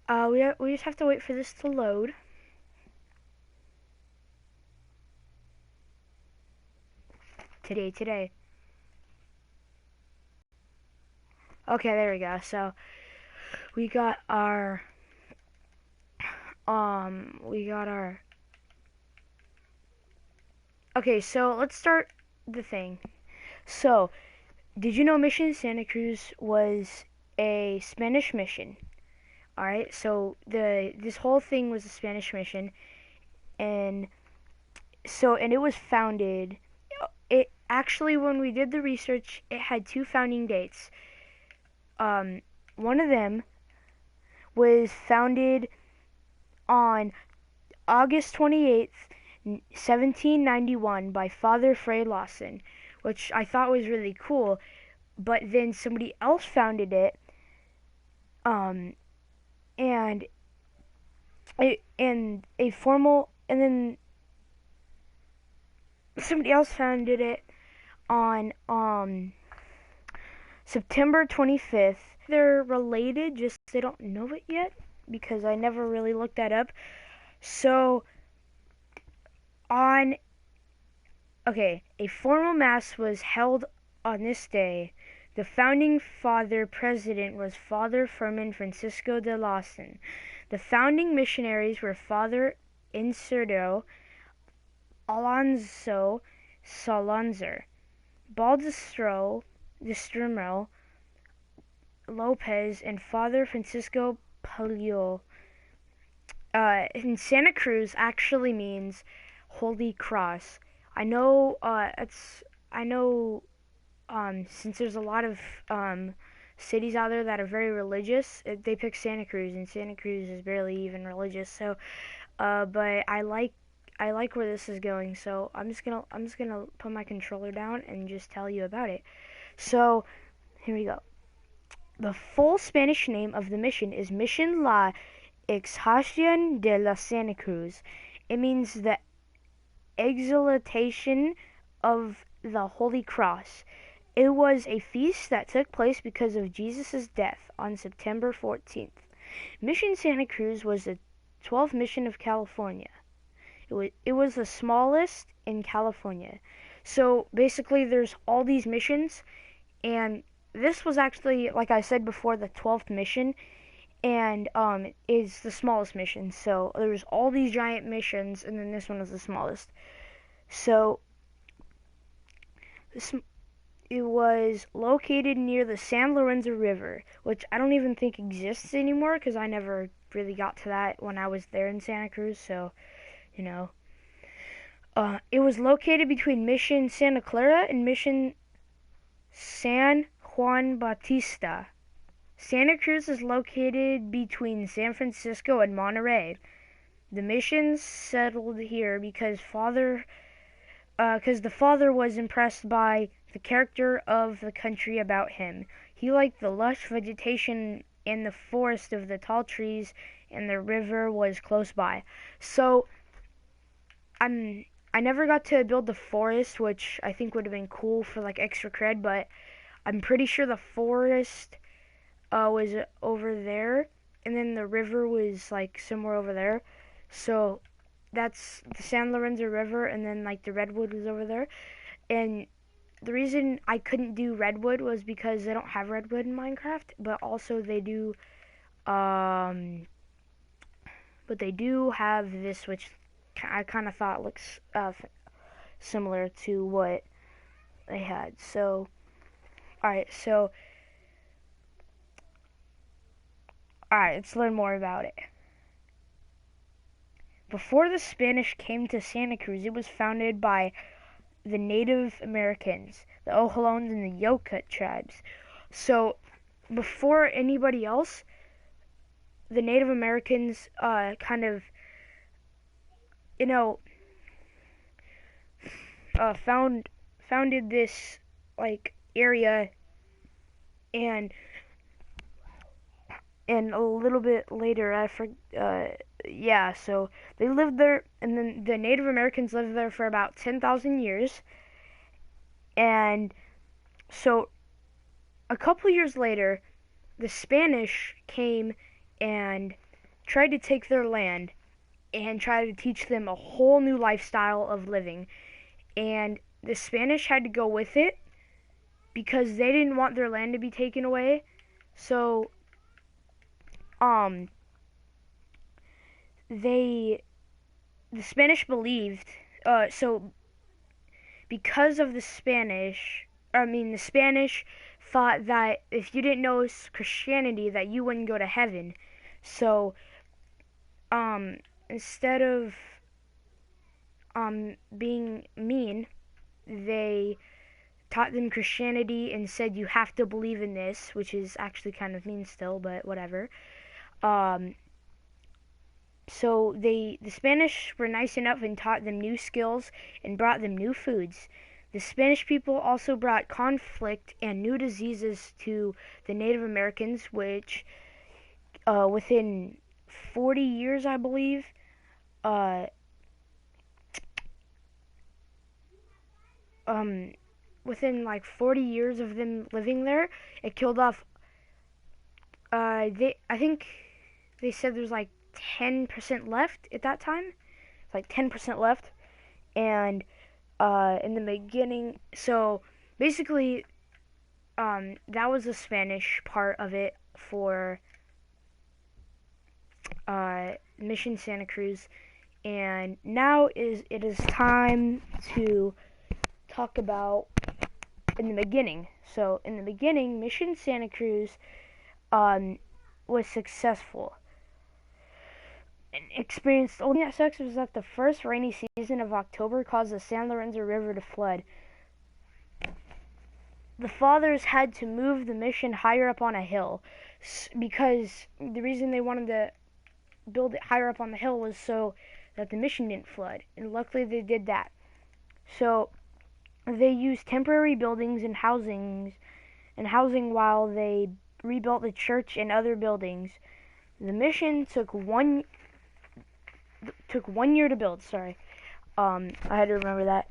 We just have to wait for this to load. Today. Okay, there we go. So we got our we got our. Okay, so let's start the thing. So, did you know Mission Santa Cruz was a Spanish mission? All right, so this whole thing was a Spanish mission, and and it was founded. It actually, when we did the research, it had two founding dates. Um, One of them was founded on August 28th, 1791, by Father Fray Lawson, which I thought was really cool. But then somebody else founded it, um, and and a formal, and then somebody else founded it on September 25th. They're related, just they don't know it yet because I never really looked that up. So on okay, a formal mass was held on this day. The founding father president was Father Furman Francisco de Lawson. The founding missionaries were Father Inserto Alonso Salonzer, Baldestro Lopez, and Father Francisco Palio. And Santa Cruz actually means Holy Cross. I know. I know. Since there's a lot of cities out there that are very religious, they pick Santa Cruz, and Santa Cruz is barely even religious. So, but I like where this is going. So I'm just gonna put my controller down and just tell you about it. So here we go. The full Spanish name of the mission is Mission La Exaltación de la Santa Cruz. It means the exaltation of the Holy Cross. It was a feast that took place because of Jesus' death on September 14th. Mission Santa Cruz was the 12th mission of California. It was the smallest in California. So basically, there's all these missions, and this was actually, like I said before, the 12th mission, and is the smallest mission. So there's all these giant missions, and then this one is the smallest. So this, it was located near the San Lorenzo River, which I don't even think exists anymore because I never really got to that when I was there in Santa Cruz. So you know, it was located between Mission Santa Clara and Mission San Juan Bautista. Santa Cruz is located between San Francisco and Monterey. The mission settled here because the father was impressed by the character of the country about him. He liked the lush vegetation and the forest of the tall trees, and the river was close by. So I never got to build the forest, which I think would have been cool for like extra cred, but I'm pretty sure the forest was over there, and then the river was like somewhere over there. So that's the San Lorenzo River, and then like the redwood was over there. And the reason I couldn't do redwood was because they don't have redwood in Minecraft, but also um, they do have this, which I kind of thought looks similar to what they had. So, alright, let's learn more about it. Before the Spanish came to Santa Cruz, it was founded by the Native Americans, the Ohlons and the Yokut tribes. So, before anybody else, the Native Americans kind of, you know, founded this like area, and a little bit later yeah, so they lived there, and then the Native Americans lived there for about 10,000 years, and so a couple years later the Spanish came and tried to take their land and try to teach them a whole new lifestyle of living. And the Spanish had to go with it because they didn't want their land to be taken away. So, um, the Spanish believed, so because of the Spanish thought that if you didn't know Christianity, that you wouldn't go to heaven. So, instead of being mean, they taught them Christianity and said you have to believe in this, which is actually kind of mean still, but whatever. Um, so the Spanish were nice enough and taught them new skills and brought them new foods. The Spanish people also brought conflict and new diseases to the Native Americans, which within 40 years, I believe, uh, um, within like 40 years of them living there, it killed off. I think they said there's like 10% left at that time. It's like 10% left, and in the beginning, so basically, that was the Spanish part of it for Mission Santa Cruz, and now it is time to talk about in the beginning. So in the beginning, Mission Santa Cruz was successful and experienced. The only thing that sucks was that the first rainy season of October caused the San Lorenzo River to flood. The fathers had to move the mission higher up on a hill because the reason they wanted to build it higher up on the hill was so that the mission didn't flood, and luckily they did that. So they used temporary buildings and housing while they rebuilt the church and other buildings. The mission took 1 year to build. Sorry, I had to remember that.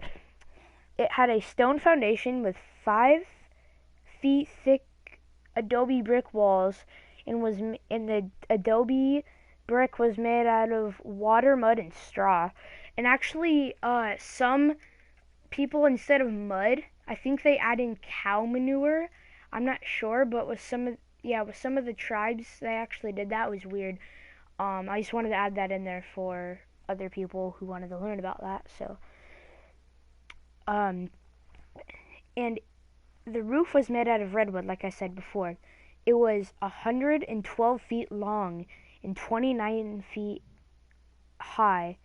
It had a stone foundation with 5 feet thick adobe brick walls, and the adobe brick was made out of water, mud, and straw. And actually, some people, instead of mud, I think they add in cow manure. I'm not sure, but with some of the tribes, they actually did that. It was weird. I just wanted to add that in there for other people who wanted to learn about that. So, and the roof was made out of redwood, like I said before. It was 112 feet long and 29 feet high.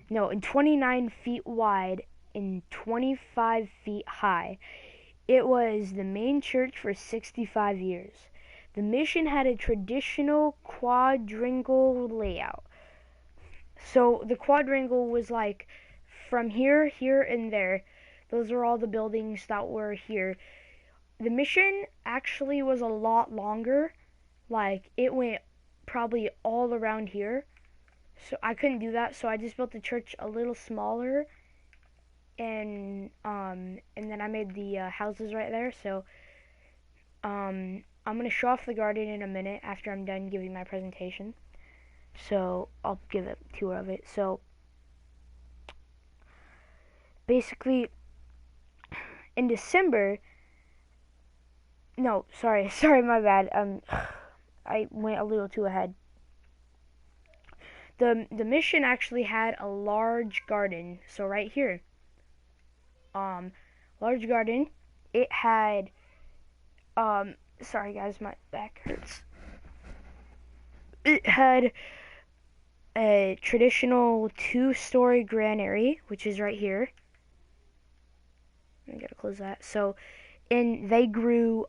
No, and 29 feet wide and 25 feet high. It was the main church for 65 years. The mission had a traditional quadrangle layout. So the quadrangle was like from here, here, and there. Those are all the buildings that were here. The mission actually was a lot longer. Like, it went probably all around here. So I couldn't do that, so I just built the church a little smaller, and then I made the houses right there. So I'm gonna show off the garden in a minute after I'm done giving my presentation. So I'll give a tour of it. So basically, in December. No, sorry, my bad. I went a little too ahead. The mission actually had a large garden. So right here, large garden. It had, sorry guys, my back hurts. It had a traditional 2-story granary, which is right here. I gotta close that. So, and they grew,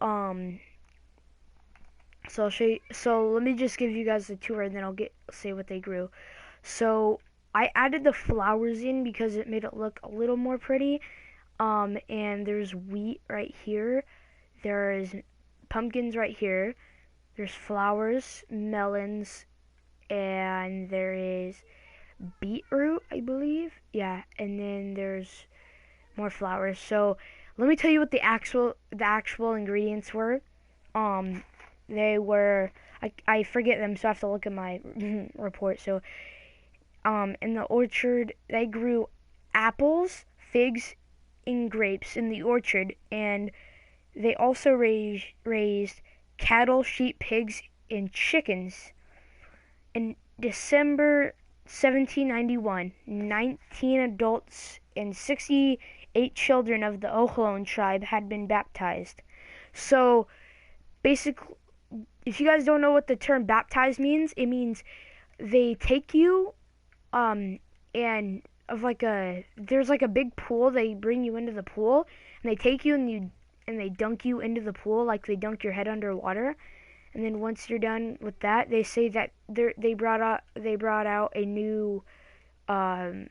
so I'll show you. So let me just give you guys the tour, and then I'll say what they grew. So I added the flowers in because it made it look a little more pretty. And there's wheat right here. There's pumpkins right here. There's flowers, melons, and there is beetroot, I believe. Yeah, and then there's more flowers. So let me tell you what the actual ingredients were. They were I forget them, so I have to look at my report. So in the orchard, they grew apples, figs, and grapes in the orchard, and they also raised cattle, sheep, pigs, and chickens. In December 1791, 19 adults and 68 children of the Ohlone tribe had been baptized. So, basically, if you guys don't know what the term baptized means, it means they take you and of like a there's like a big pool. They bring you into the pool and they take you and they dunk you into the pool like they dunk your head underwater. And then once you're done with that, they say that they brought out um,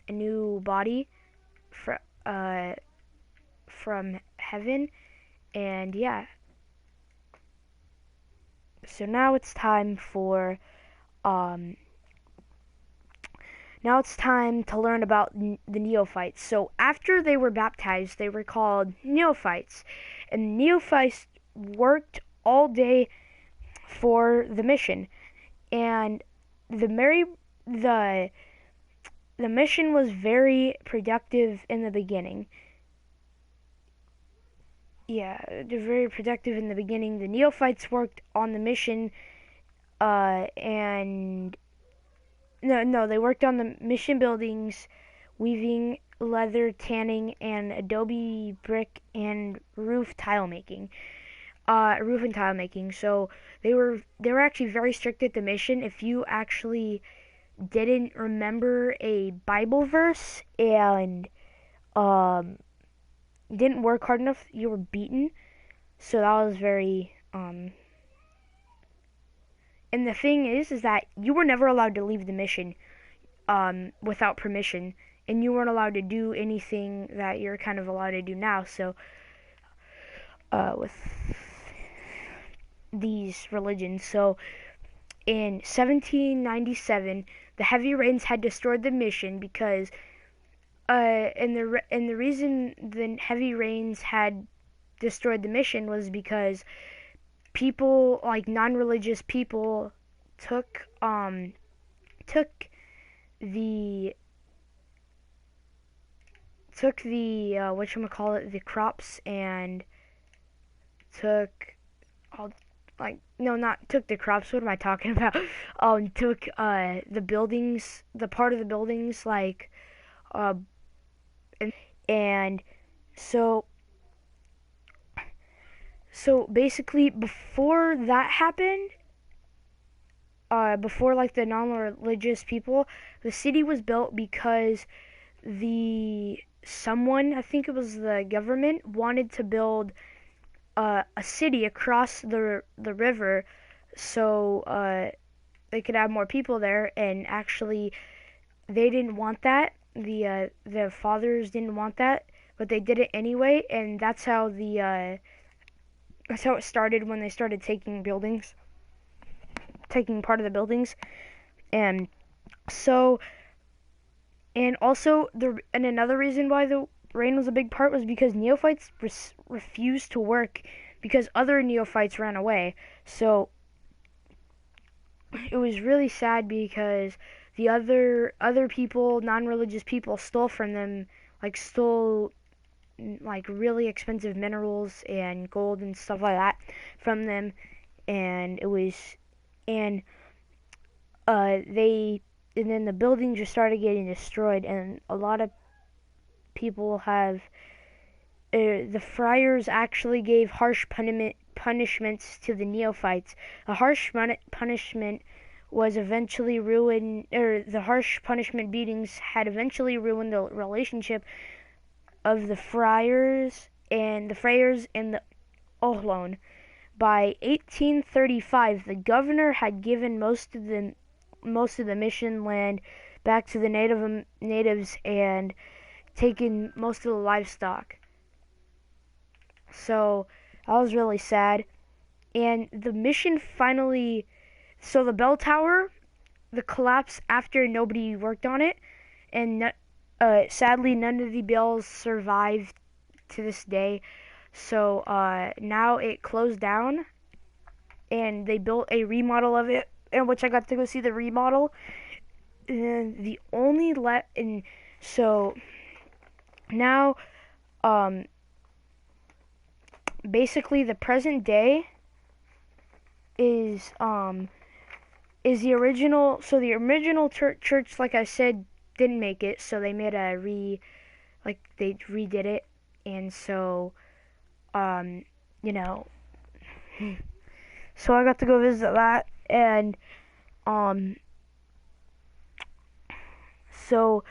a new body fr- uh, from heaven, and yeah. So um, now it's time to learn about the neophytes. So after they were baptized, they were called neophytes, and neophytes worked all day for the mission, and the Mary the the mission was very productive in the beginning. Yeah, they're very productive in the beginning. The neophytes worked on the mission, and no, they worked on the mission buildings, weaving, leather tanning, and adobe brick and roof and tile making. So they were actually very strict at the mission. If you actually didn't remember a Bible verse and um didn't work hard enough, you were beaten. So that was very and the thing is that you were never allowed to leave the mission without permission, and you weren't allowed to do anything that you're kind of allowed to do now. So with these religions, so in 1797, the heavy rains had destroyed the mission because and the reason the heavy rains had destroyed the mission was because people like non-religious people took took the whatchamacallit, the crops, and took all like no, not took the crops, what am I talking about? Took the buildings, the part of the buildings, like uh and so basically before that happened, before like the non-religious people, the city was built because the someone, I think it was the government, wanted to build a city across the river, so they could have more people there. And actually, they didn't want that. The fathers didn't want that, but they did it anyway, and that's how it started when they started taking part of the buildings. And so, and also and another reason why the rain was a big part was because neophytes refused to work because other neophytes ran away. So it was really sad because the other people, non-religious people, stole from them, stole like really expensive minerals and gold and stuff like that from them. And it was and they and then the buildings just started getting destroyed, and a lot of people have the friars actually gave harsh punishments to the neophytes. A harsh punishment was eventually ruined, or the harsh punishment beatings had eventually ruined the relationship of the friars and the Ohlone. By 1835, the governor had given most of the mission land back to the natives and taken most of the livestock. So that was really sad. And the mission finally, so the bell tower, the collapse after nobody worked on it, and sadly none of the bells survived to this day. So now it closed down, and they built a remodel of it, in which I got to go see the remodel. And the only and so now, um, basically the present day is the original. So the original church, like I said, didn't make it, so they made a they redid it, and so um, you know, so I got to go visit that, and um, so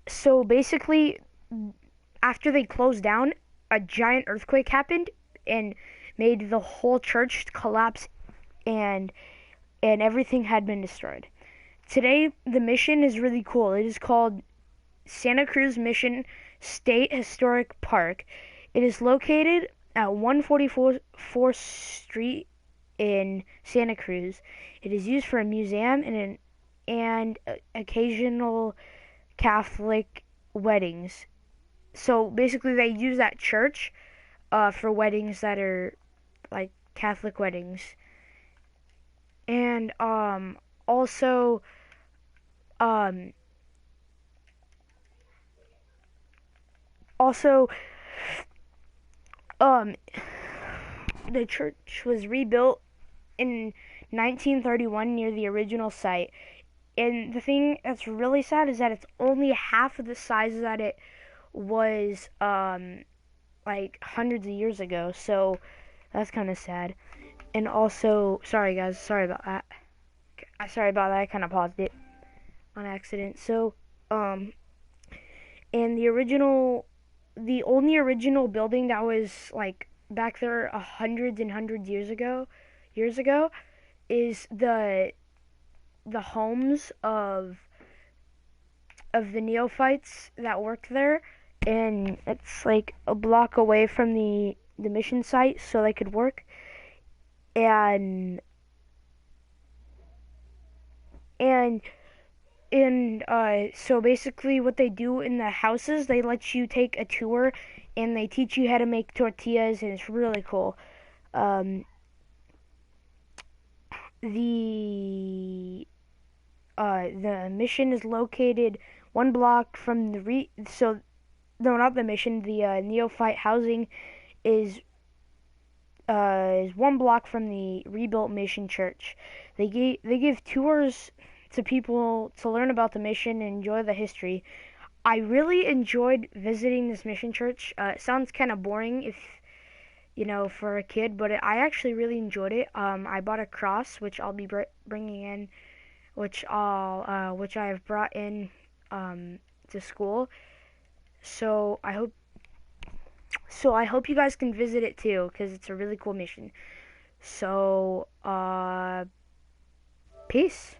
so basically, after they closed down, a giant earthquake happened and made the whole church collapse, and everything had been destroyed. Today, the mission is really cool. It is called Santa Cruz Mission State Historic Park. It is located at 144th Street in Santa Cruz. It is used for a museum and occasional Catholic weddings. So basically, they use that church for weddings that are like Catholic weddings, and also um, also um, the church was rebuilt in 1931 near the original site. And the thing that's really sad is that it's only half of the size that it was like hundreds of years ago. So that's kind of sad. And also, sorry guys, sorry about that. I kind of paused it on accident. So, and the only original building that was like back there hundreds and hundreds years ago, is the homes of the neophytes that worked there, and it's like a block away from the mission site, so they could work. And and so basically what they do in the houses, they let you take a tour and they teach you how to make tortillas, and it's really cool. Um, the mission is located one block from no, not the mission, the neophyte housing is is one block from the rebuilt mission church. They give tours to people to learn about the mission and enjoy the history. I really enjoyed visiting this mission church. It sounds kind of boring if for a kid, but I actually really enjoyed it. I bought a cross, which I'll be bringing in, which I have brought in to school. So I hope you guys can visit it too, because it's a really cool mission. So peace.